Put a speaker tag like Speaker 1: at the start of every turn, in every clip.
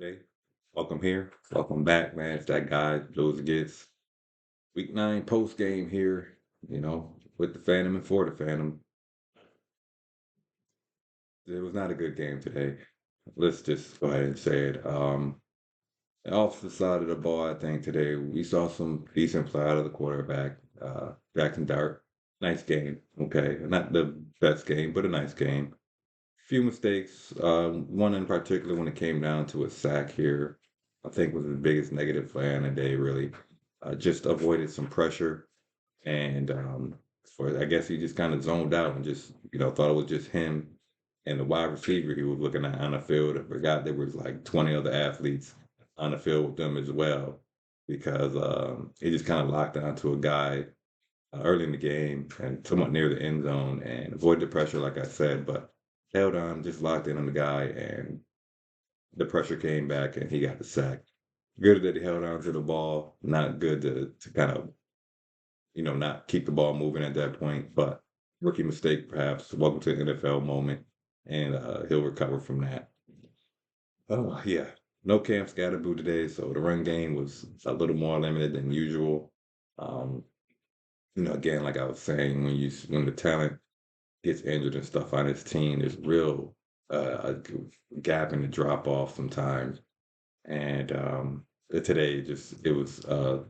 Speaker 1: Hey, welcome here. Welcome back, man. It's that guy, AsBlueAsItGets. Week 9 post game here, with the Phantom and for the Phantom. It was not a good game today. Let's just go ahead and say it. The opposite side of the ball, I think today we saw some decent play out of the quarterback, Jackson Dart. Nice game. Okay. Not the best game, but a nice game. Few mistakes. One in particular when it came down to a sack here, I think was the biggest negative play on the day, really. Just avoided some pressure and for I guess he just kind of zoned out and just, thought it was just him and the wide receiver he was looking at on the field. I forgot there was like 20 other athletes on the field with them as well because he just kind of locked onto a guy early in the game and somewhat near the end zone and avoided the pressure, like I said, but held on, just locked in on the guy, and the pressure came back and he got the sack. Good that he held on to the ball, not good to kind of, not keep the ball moving at that point, but rookie mistake perhaps. Welcome to the NFL moment, and he'll recover from that. Oh, yeah. No Cam Skattebo today, so the run game was a little more limited than usual. Um, again, like I was saying, when the talent gets injured and stuff on his team, there's real gap in the drop off sometimes. And today, just it was a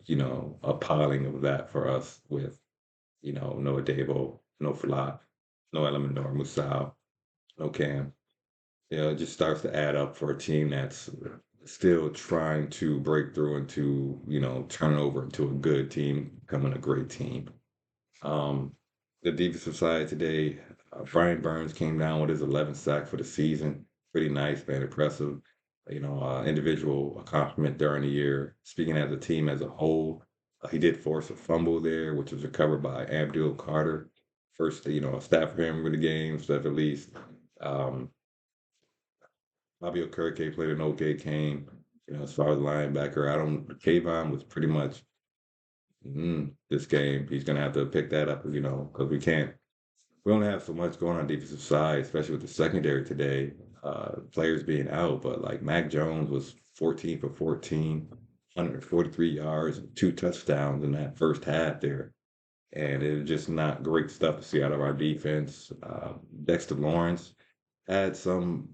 Speaker 1: piling of that for us with no Adebo, no Flott, no Elemenor Musal, no Cam. It just starts to add up for a team that's still trying to break through into turn over into a good team, becoming a great team. Um, the defensive side today, Brian Burns came down with his 11th sack for the season. Pretty nice, man, impressive. Individual accomplishment during the year. Speaking as a team as a whole, he did force a fumble there, which was recovered by Abdul Carter. First, a stat for him for the game, stuff at least. Um, Bobby Okereke played an okay game. As far as linebacker, I don't. Kayvon was pretty much this game. He's gonna have to pick that up, because we don't have so much going on defensive side, especially with the secondary today. Players being out, but like Mac Jones was 14 for 14, 143 yards, and 2 touchdowns in that first half there. And it was just not great stuff to see out of our defense. Dexter Lawrence had some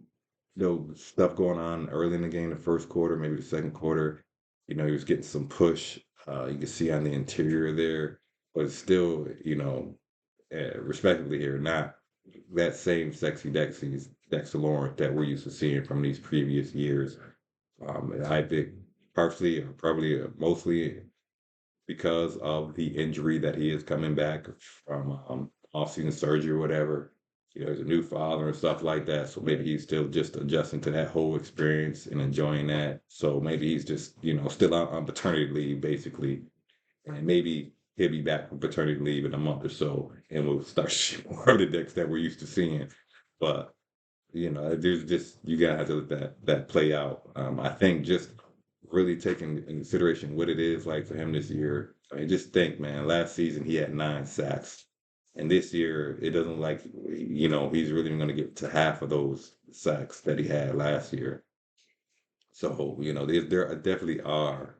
Speaker 1: stuff going on early in the game, the first quarter, maybe the second quarter. He was getting some push. You can see on the interior there, but it's still, respectively here, not that same sexy Dexter Lawrence that we're used to seeing from these previous years. And I think partially, or probably mostly because of the injury that he is coming back from off-season surgery or whatever. He's a new father and stuff like that. So maybe he's still just adjusting to that whole experience and enjoying that. So maybe he's just, still on paternity leave, basically. And maybe he'll be back from paternity leave in a month or so, and we'll start seeing more of the decks that we're used to seeing. But there's just you gotta have to let that play out. I think just really taking in consideration what it is like for him this year. I mean, just think, man. Last season he had 9 sacks, and this year it doesn't like he's really going to get to half of those sacks that he had last year. So, there definitely are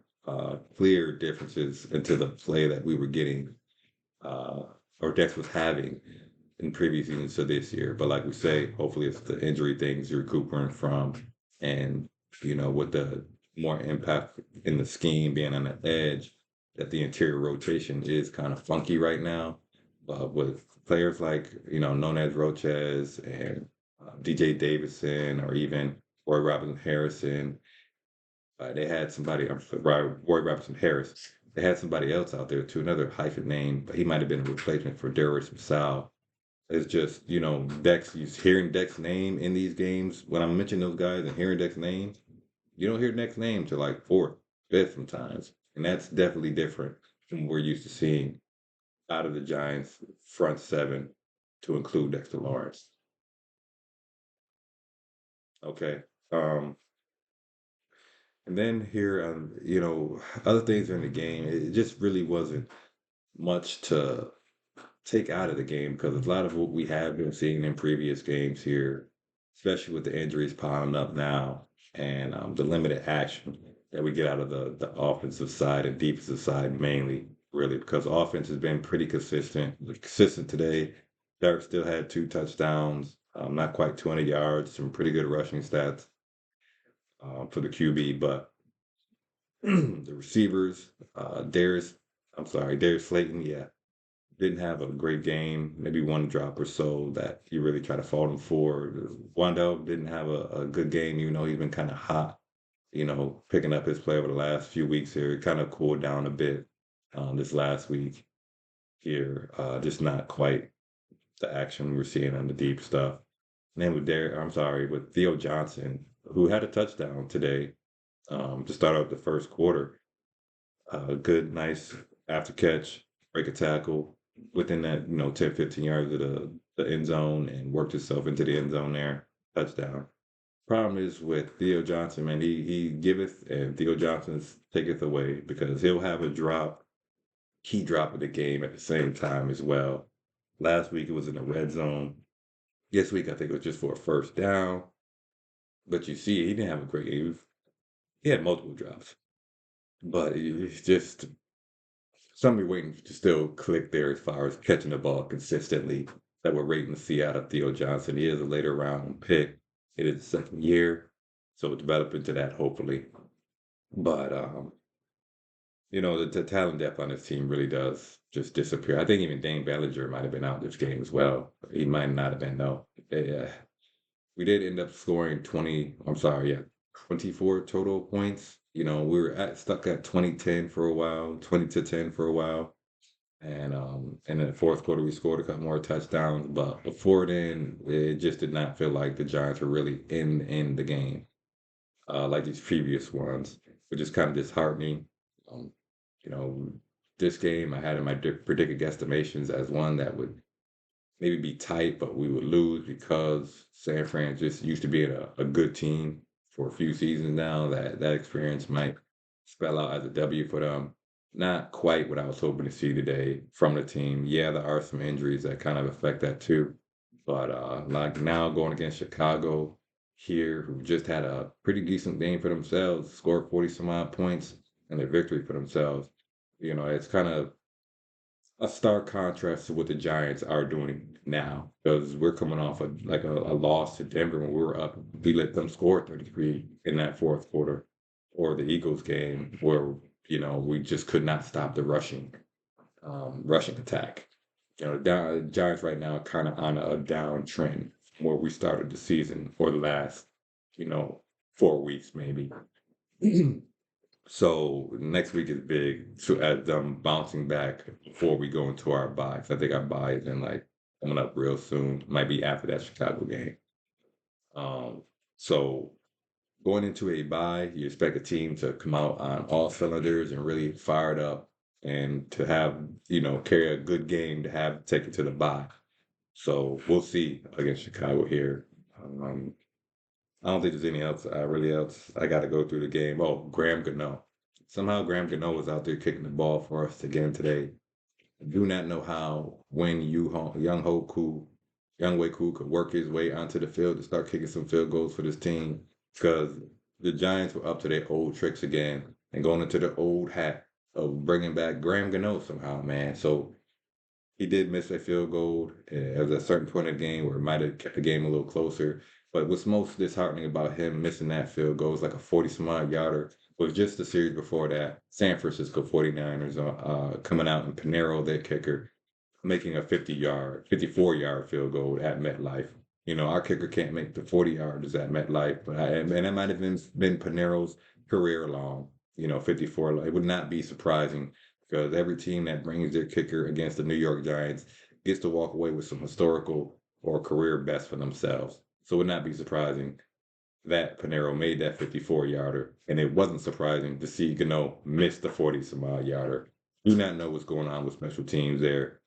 Speaker 1: clear differences into the play that we were getting, uh, or Dex was having in previous seasons to this year. But like we say, hopefully it's the injury things you're recuperating from. And, with the more impact in the scheme being on the edge, that the interior rotation is kind of funky right now. With players like, known as Roches and DJ Davidson or even Roy Robinson Harrison, they had somebody, I'm sorry, Roy Robertson Harris. They had somebody else out there too, another hyphen name, but he might have been a replacement for Darius Masal. It's just, Dex, you hearing Dex's name in these games. When I mention those guys and hearing Dex's name, you don't hear Dex's name till like fourth, fifth sometimes. And that's definitely different from what we're used to seeing out of the Giants front seven to include Dexter Lawrence. Okay. And then here, other things in the game, it just really wasn't much to take out of the game because a lot of what we have been seeing in previous games here, especially with the injuries piling up now. and the limited action that we get out of the offensive side and defensive side mainly, really, because offense has been pretty consistent. Consistent today. Derek still had 2 touchdowns, not quite 200 yards, some pretty good rushing stats for the QB, but the receivers, Darius Slayton, yeah, didn't have a great game, maybe one drop or so that you really try to fault him for. Wandell didn't have a good game, even though he's been kind of hot, picking up his play over the last few weeks here. It kind of cooled down a bit this last week here. Just not quite the action we're seeing on the deep stuff. And then with Theo Johnson, who had a touchdown today to start out the first quarter. Good, nice after catch, break a tackle within that, 10, 15 yards of the end zone and worked himself into the end zone there. Touchdown. Problem is with Theo Johnson, man, he giveth and Theo Johnson taketh away because he'll have a key drop of the game at the same time as well. Last week it was in the red zone. This week I think it was just for a first down. But you see, he didn't have a great game. He had multiple drops, but it's just somebody waiting to still click there as far as catching the ball consistently that we're waiting to see out of Theo Johnson. He is a later round pick. It is the second year, so we'll develop into that hopefully. But the talent depth on this team really does just disappear. I think even Dane Bellinger might have been out this game as well. He might not have been though. We did end up scoring 24 total points. We were stuck at 20-10 for a while, 20-10 for a while. And in the fourth quarter, we scored a couple more touchdowns. But before then, it just did not feel like the Giants were really in the game like these previous ones, which is kind of disheartening. Um, you know, this game I had in my predicted guesstimations as one that would maybe be tight, but we would lose because San Fran just used to be a good team for a few seasons now. That experience might spell out as a W for them. Not quite what I was hoping to see today from the team. Yeah, there are some injuries that kind of affect that too. But like now going against Chicago here, who just had a pretty decent game for themselves, scored 40 some odd points and a victory for themselves. It's kind of a stark contrast to what the Giants are doing now because we're coming off a loss to Denver when we were up. We let them score 33 in that fourth quarter, or the Eagles game where we just could not stop the rushing attack. The Giants right now are kind of on a downtrend where we started the season for the last 4 weeks maybe. So next week is big to at them bouncing back before we go into our bye. 'Cause I think our bye is in coming up real soon. Might be after that Chicago game. So going into a bye, you expect a team to come out on all cylinders and really fired up and to have, carry a good game to have take it to the bye. So we'll see against Chicago here. I don't think there's any else really else I got to go through the game. Oh, Graham Gano. Somehow Graham Gano was out there kicking the ball for us again today. I do not know how when Young Wei Koo could work his way onto the field to start kicking some field goals for this team because the Giants were up to their old tricks again and going into the old hat of bringing back Graham Gano somehow, man. So he did miss a field goal at a certain point in the game where it might have kept the game a little closer. But what's most disheartening about him missing that field goal is like a 40 some odd yarder was just the series before that. San Francisco 49'ers coming out and Pinero, their kicker, making a 54-yard field goal at MetLife. Our kicker can't make the 40-yarders at MetLife, and that might have been Pinero's career long, 54. It would not be surprising because every team that brings their kicker against the New York Giants gets to walk away with some historical or career best for themselves. So it would not be surprising that Pinero made that 54-yarder, and it wasn't surprising to see Gano miss the 40-some-odd-yarder. Do not know what's going on with special teams there.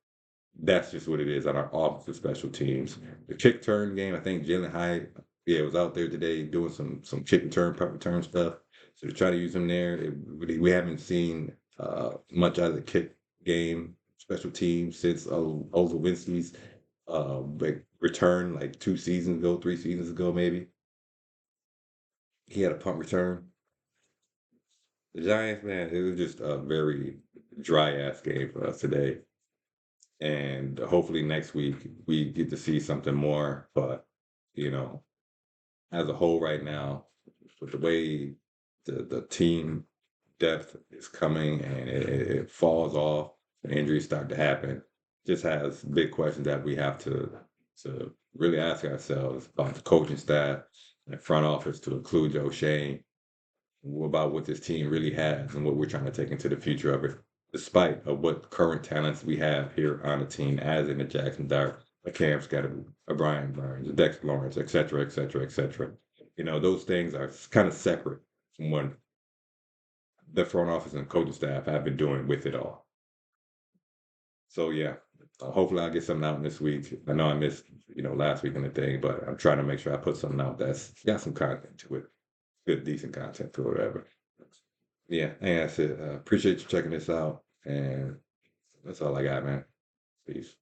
Speaker 1: That's just what it is on our offensive special teams. The kick turn game, I think Jalen Hyatt, was out there today doing some kick return, punt return stuff. So to try to use him there, we haven't seen much out of the kick game, special teams since Olszewski's return like 2 seasons ago, 3 seasons ago, maybe. he had a punt return. The Giants, man, it was just a very dry ass game for us today. And hopefully next week we get to see something more. But, you know, as a whole right now, with the way the team depth is coming and it falls off and injuries start to happen, just has big questions that we have to really ask ourselves about the coaching staff and front office to include Joe Schoen about what this team really has and what we're trying to take into the future of it, despite of what current talents we have here on the team, as in the Jackson Dart, a Cam Skattebo, a Brian Burns, a Dex Lawrence, et cetera, et cetera, et cetera. You know, those things are kind of separate from what the front office and coaching staff have been doing with it all. So yeah, hopefully I'll get something out this week. I know I missed, last week and the thing, but I'm trying to make sure I put something out that's got some content to it, good, decent content or whatever. Yeah, and that's it. Appreciate you checking this out, and that's all I got, man. Peace.